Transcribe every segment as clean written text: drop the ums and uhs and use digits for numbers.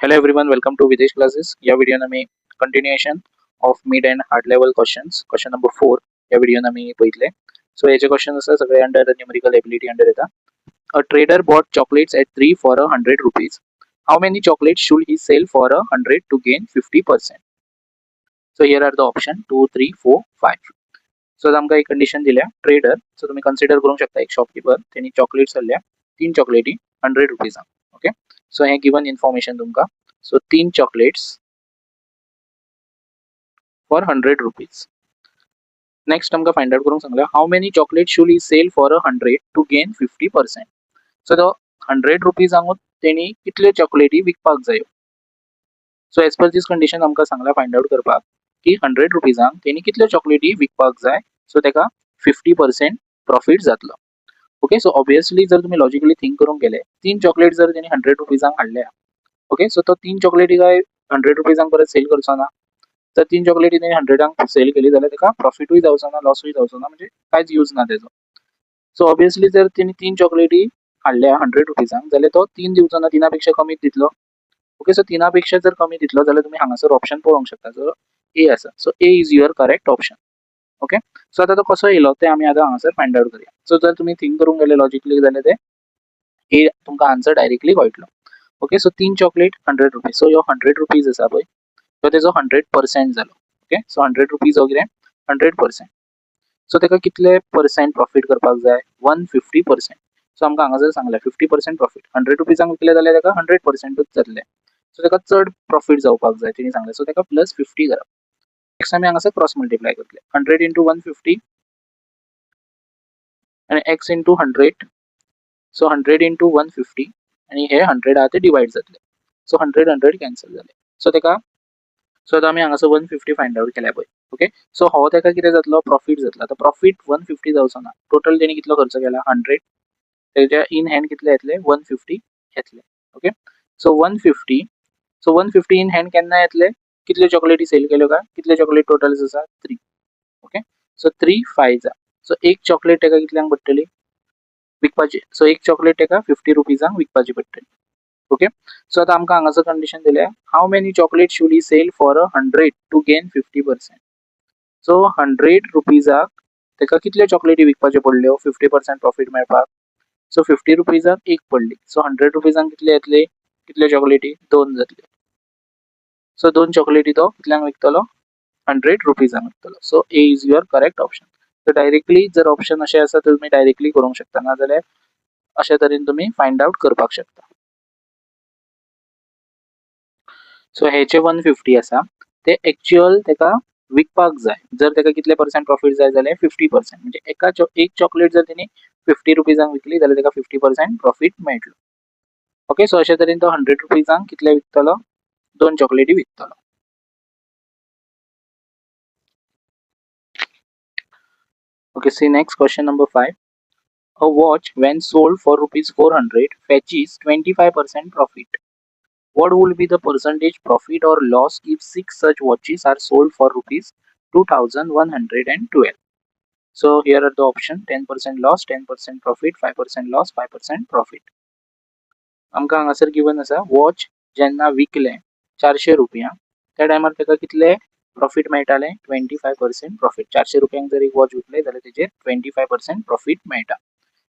Hello everyone, welcome to Videsh classes. या व्हिडिओन आम्ही continuation of mid and hard level questions question number 4 या व्हिडिओन आम्ही पहिले. सो याचे क्वेश्चन असतात सगळे under the numerical ability under येतात. A trader bought chocolates at 3 for 100 rupees. How many chocolates should he sell for 100 to gain 50%? So here are the option 2, 3, 4, 5. So आमकां एक condition दिल्या ट्रेडर. सो तुम्ही consider करूंक शकता एक shopkeeper त्यांनी chocolates दिल्या 3 चॉकलेटी 100 रुपीजांक. ओके, सो हे गिवन इन्फॉर्मेशन तुमकां. So 3 chocolates for 100 rupees. Next आमकां फाइंड आउट करूंक सांगला how many chocolate should he sell for 100 to gain 50%. So तो 100 रुपीजांकूच तेणी कितल्यो चॉकलेटी विकपाक जायो. So as per this condition आमकां सांगला फाइंड आउट करपाक की 100 रुपीजांक तेणी कितल्यो चॉकलेटी विकपाक जाय. सो तेका 50% प्रॉफिट जातलो. ओके, सो ऑब्वियसली जर तुम्ही लॉजिकली थिंक करूंक गेले 3 चॉकलेट जर तेणी 100 रुपीजांक हाडल्या. ओके, सो तो 3 चॉकलेटी काय 100 रुपीजांक परत सेल करचो ना. जर 3 चॉकलेटी तेणी 100 सेल केली जाल्यार तेका प्रॉफिटूय जावचो ना, लॉसूय जावचो ना, म्हणजे कांयच यूज ना तेजो. सो ऑब्वियसली जर तेणी 3 चॉकलेटी हाडल्या 100 रुपीजांक जाल्यार तो 3 दिवचो ना, 3 पेक्षा कमीच दितलो. ओके, सो 3 पेक्षा जर कमी दितलो जाल्यार तुम्ही हांगासर ऑप्शन पळोवंक शकता. जो ए आसा, so A is your correct option. Okay, so आता तो कसो येयलो ते आमी आतां हांगासर फाइंड आउट करूया. सो जर तुम्ही थिंक करूंक गेले लॉजिकली जाल्यार ते ए तुमकां आन्सर डायरेक्टली कळटलो. Okay, so 3 chocolate 100 rupees. So ह्यो 100 रुपीज आसा पळय तो तेजो 100% जालो. ओके, सो 100 रुपीज हो कितें 100%. सो तेका कितले पर्सेंट प्रॉफिट करपाक जाय 150%. सो आमकां हांगा जर सांगलें 50% प्रॉफिट 100 रुपीजांक विकले जाल्यार तेका 100%च जातले. सो तेका चड प्रॉफिट जावपाक जाय तेणी सांगलें. सो तेका +50 करप. नेक्स्ट आमी हांगासर क्रॉस मल्टिप्लाय करतले 100 into 150 आणि x into 100. सो 100 into 150 आणि हे 100 आहा ते डिवाइड जातले. सो 100 कॅन्सल जाले. सो तेका सो आतां आमी हांगासर 150 फाइंड आउट केल्या पळय. ओके, सो हो तेका कितें जातलो प्रॉफिट जातलो. आतां प्रॉफिट 150 जावचो ना. टोटल तेणी कितलो खर्च केला 100. तेच्या इन हँड कितले येतले 150 येतले. Okay, so 150. So 150 in hand केन्ना येतले कितल्यो चॉकलेटी सेल केल्यो काय कितले चॉकलेट टोटल्स आसा 3. ओके, सो 3 5 जा. सो एक चॉकलेट तेका कितल्यांक पडटली विकपाची. सो एक चॉकलेट तेका 50 रुपीजांक विकपाची पडटली. ओके, सो आता आमकां हांगासर कंडिशन दिल्या how many chocolate should he sell for 100 to gain 50%. So 100 रुपीजाक तेका कितल्यो चॉकलेटी विकपाच्यो पडल्यो 50% प्रॉफिट मेळपाक. सो 50 रुपीजाक एक पडली. सो 100 रुपीजांक कितले येतले कितल्यो चॉकलेटी 2 जातल्यो. सो 2 चॉकलेटी तो कितल्यांक विकतलो 100 रुपीजांक विकतलो. So A is your correct option. So directly जर ऑप्शन असे आसा तर तुम्ही डायरेक्टली करूंक शकता, ना जाल्यार अशा तरेन तुम्ही फाइंड आउट करपाक शकता. सो हेचे 150 आसा ते एक्चुअल तेका विकपाक जाय. जर तेका कितले पर्सेंट प्रॉफिट जाय जाल्यार 50%. म्हणजे एक चॉकलेट जर तेणी 50 रुपीजांक विकली जाल्यार तेका 50% प्रॉफिट मेळटलो. ओके, सो अशा तरेन तो 100 रुपीजांक कितले विकतलो 2 चॉकलेटी विकतलो. Okay, see next question number 5. A watch when sold for rupees 400 fetches 25% profit. What will be the percentage profit or loss if 6 such watches are sold for rupees 2112? So here are the option 10% loss, 10% profit, 5% loss, 5% profit. आमकां हांगासर given आसा watch जेन्ना विकले 400 रुपया त्या टायमार तेका कितले प्रॉफिट मेळटाले 25% प्रॉफिट. 400 रुपयांक जर एक वॉच विकले जाल्यार तेजेर 25% प्रॉफिट मेळटा.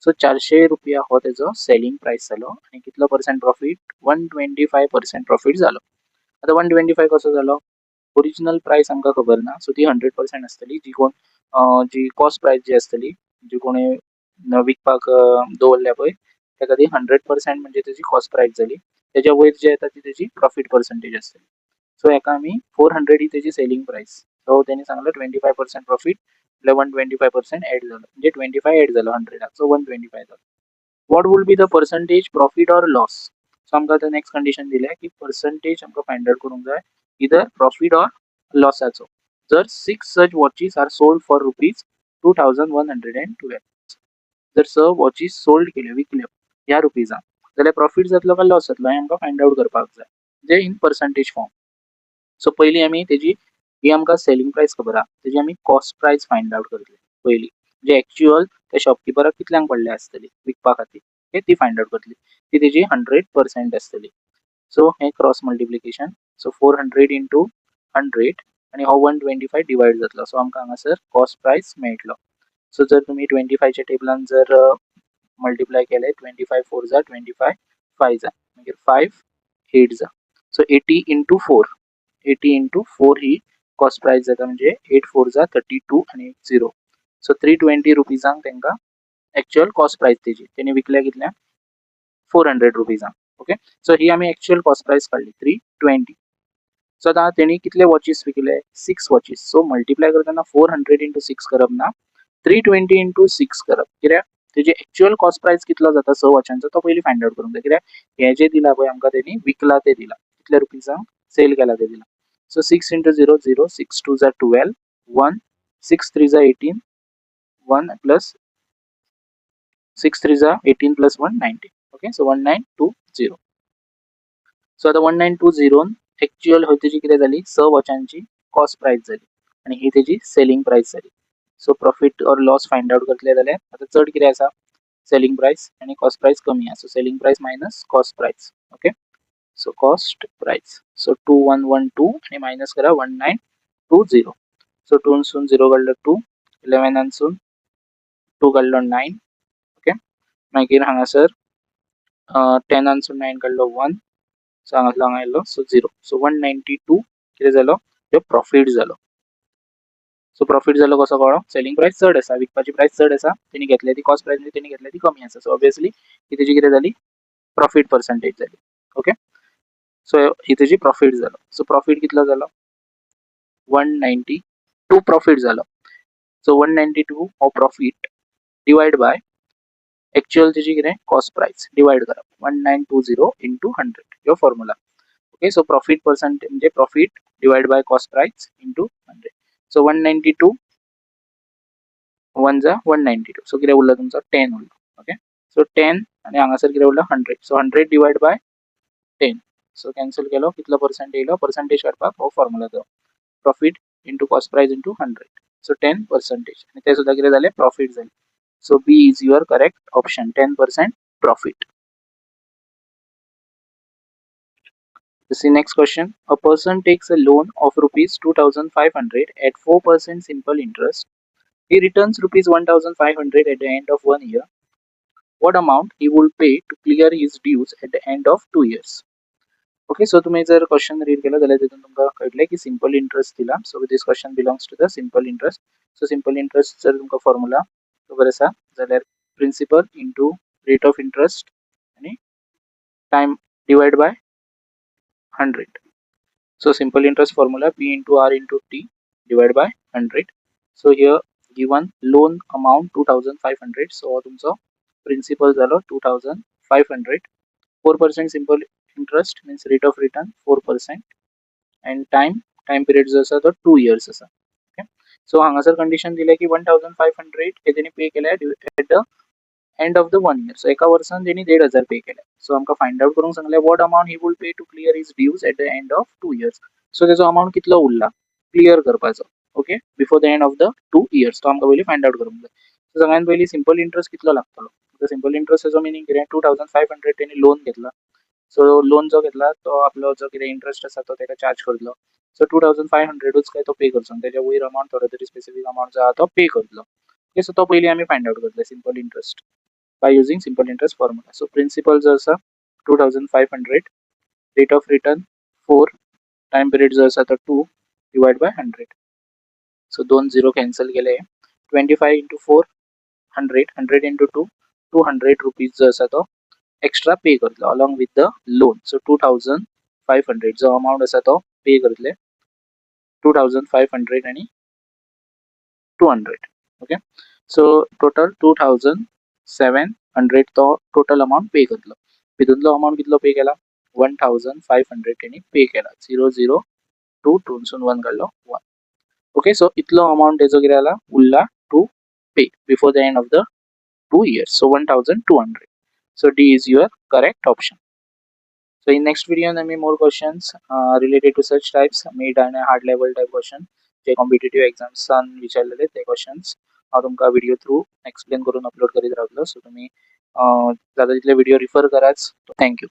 सो 400 रुपया हो तेजो सेलिंग प्राइस जालो आणि कितलो पर्सेंट प्रॉफिट 125% प्रॉफिट जालो. आता 125 कसो जालो ओरिजिनल प्राइस आमकां खबर ना. सो ती 100% आसतली जी कोण जी कॉस्ट प्राइस जी आसतली जी कोणी विकपाक दवरल्या पळय तेका ती 100% म्हणजे तेजी कॉस्ट प्राइस जाली. तेच्या वयर जे येता ती तेजी प्रॉफिट पर्सेंटेज आसतली. सो हेका आमी 400 ही तेजी सेलिंग प्राइस. सो तेणी सांगलो 25% प्रॉफिट म्हटल्यार 125% एड जालो म्हणजे 25 एड जालो 100 सो 125 जालो. What wool be the percentage profit और लॉस. सो आमकां आतां नेक्स्ट कंडिशन दिल्या की पर्सेंटेज आमकां फाइंड आउट करूंक जाय इधर प्रॉफिट और लॉसाचो. जर 6 सच वॉचीस आर सोल्ड फॉर रुपीज 2112. जर 6 वॉचीस सोल्ड केल्यो विकल्यो ह्या रुपीजांक जाल्यार प्रॉफिट जातलो काय लॉस जातलो हे आमकां फाइंड आउट करपाक जाय जे इन पर्सेंटेज फॉर्म. सो पयलीं आमी तेजी ही आमकां सेलिंग प्राइस खबर आहा तेजी आमी कॉस्ट प्राइस फाइंड आउट करतले पयलीं. जे एक्चुअल त्या शॉपकिपराक कितल्यांक पडले आसतली विकपा खातीर ती फाइंड आउट करतली. ती तेजी 100% आसतली. सो हे क्रॉस मल्टिप्लिकेशन. सो 400 इंटू 100 आणि हो 125 डिवाइड जातलो. सो आमकां हांगासर कॉस्ट प्राइस मेळटलो. सो जर तुम्ही 25 च्या टेबलान जर मल्टिप्लाय केले 25 4 जा 25 5 जा मागीर 5 8 जा. सो 80 इंटू 4 80 इंटू 4 ही कॉस्ट प्राइस जाता म्हणजे 8 4 जा 32 आणि 0. सो 320 रुपीजांक तांकां एक्चुअल कॉस्ट प्राइस तेजी तेणी विकल्या कितल्या 400 रुपीजांक. ओके. सो ही आमी एक्चुअल कॉस्ट प्राइस काढली 320. सो आता तेणी कितले वॉचेस विकले 6 वॉचेस. सो मल्टिप्लाय करताना 400 इंटू 6 करप ना 320 इंटू 6 करप. कित्याक तेजे एक्चुअल कॉस्ट प्राइस कितलो जाता 6 वॉचांचो तो पयलीं फायंड आउट करूंक जाय. कित्याक हे जे दिला पळय आमकां तेणी विकला ते दिला कितल्या रुपीजांक सेल केला ते दिला. सो 6 इंटू 0 0 6 2 जा 12 1 6 3 जा 18 1 प्लस 6 3 जा 18 प्लस 1 19. ओके. सो 1920. सो आता 1920 एक्चुअल हो तेजी कितें जाली 6 वॉचांची कॉस्ट प्राइस जाली आणि ही तेजी सेलिंग प्राइस जाली. सो प्रॉफिट और लॉस फाइंड आउट करतले जाल्यार आता चड कितें आसा सेलिंग प्राइस आणि कॉस्ट प्राइस कमी आसा. So selling price minus cost price. Okay. So cost price. So 2112 आणि मायनस करा 1920. सो 2 सून 0 काडलो 2 11 सून 2 काडलो 9. ओके. मागीर हांगासर 10 सून 9 काडलो 1. सो हांगा येयलो सो 0. सो 192 कितें जालो तो प्रॉफिट जालो. सो प्रॉफिट जालो कसो कळो सेलिंग प्राइस चड आसा विकपाची प्राइस चड आसा तेणी घेतल्या ती कॉस्ट प्राइस तेणी घेतल्या ती कमी आसा. सो ऑब्वियसली ही तेजी कितें जाली प्रॉफिट पर्सेंटेज जाली. ओके. सो ही तेजी प्रॉफिट जालो. सो प्रॉफिट कितलो जालो 192 प्रॉफिट जालो. सो 192 हो प्रॉफिट डिवाइड बाय एक्चुअल तेजी कितें कॉस्ट प्राइस डिवाइड करप 1920 इंटू 100 ह्यो formula. Okay. So profit percentage म्हणजे profit divide by cost price into 100. So 192 1 जा 192. सो कितें उरलो तुमचो 10 उरलो. ओके. सो 10 आणि हांगासर कितें उरलो 100. So 100 divide by 10. So cancel केलो कितलो पर्सेंट येयलो पर्सेंटेज काडपाक हो फॉर्म्युला तो profit into cost price into 100. So 10% आणि ते सुद्धा कितें जालें प्रॉफिट जालें. So B is your correct option 10% profit. See next question. A person takes a loan of rupees 2500 at 4% simple interest. He returns rupees 1500 at the end of 1 year. What amount he will pay to clear his dues at the end of 2 years? Okay, so तुम्ही जर question read केलं जाल्यार तितून तुमकां कळटलें की simple interest दिला. So this question belongs to the simple interest. So simple interest जर तुमकां फॉर्म्युला खबर आसा जाल्यार principal into rate of interest आणि time divide by 100. So simple interest formula P into R into T divided by 100. So here given loan amount 2500. So तुमचो principal झालो 2500. 4% simple interest means rate of return 4% and time period जो आसा तो 2 years आसा. Okay. So हांगासर condition दिले की 1500 हे तेणी पे केल्या at the end of the 1 year. So एका वर्सान तेणी 1500 पे केल्या. सो आमकां फाइंड आउट करूंक सांगले what amount he will pay to clear his dues at the end of 2 years. So तेजो अमाउंट कितलो उरला क्लियर करपाचो. Okay. Before the end of the 2 years तो आमकां पयलीं फाइंड आउट करूंक जाय. सो सगळ्यान पयलीं सिंपल इंटरेस्ट कितलो लागतलो. सिंपल इंटरेस्टचो मिनिंग कितें 2500 तेणी लोन घेतला. सो लोन जो घेतला तो आपलो जो कितें इंटरेस्ट आसा तो तेका चार्ज करतलो. सो 2500च काय तो पे करचो आनी तेच्या वयर अमाउंट थोडो तरी स्पेसिफीक अमाउंट जो आहा तो पे करतलो. ओके. सो तो पयलीं आमी फाइंड आउट करतले simple interest by using simple interest formula. So principal जो आसा 2500 rate of return 4 time period जो आसा तो 2 divide by 100. So 2 0 cancel केले 25 into 4 100 100 into 2 200 rupees जो आसा तो एक्स्ट्रा पे करतलो along with the loan. So 2500 जो अमाउंट आसा तो पे करतले 2500 आणि 200. ओके. सो टोटल 2700 तो टोटल अमाउंट पे करतलो. भितूंतलो अमाउंट कितलो पे केला 1500 तेणी पे केला 002 2 सून 1 काडलो 1. ओके. सो इतलो अमाउंट तेजो कितें जाला उरला to pay before the end of the 2 years. So 1200. So D is your correct option. So in next video there may be more questions related to such types mid and hard level type question जे competitive एग्जाम्सान विचारलेले ते questions हांव तुमकां video through explain करून upload करीत रावतलो. So तुमी जाता तितले व्हिडिओ रिफर कराच. थँक्यू.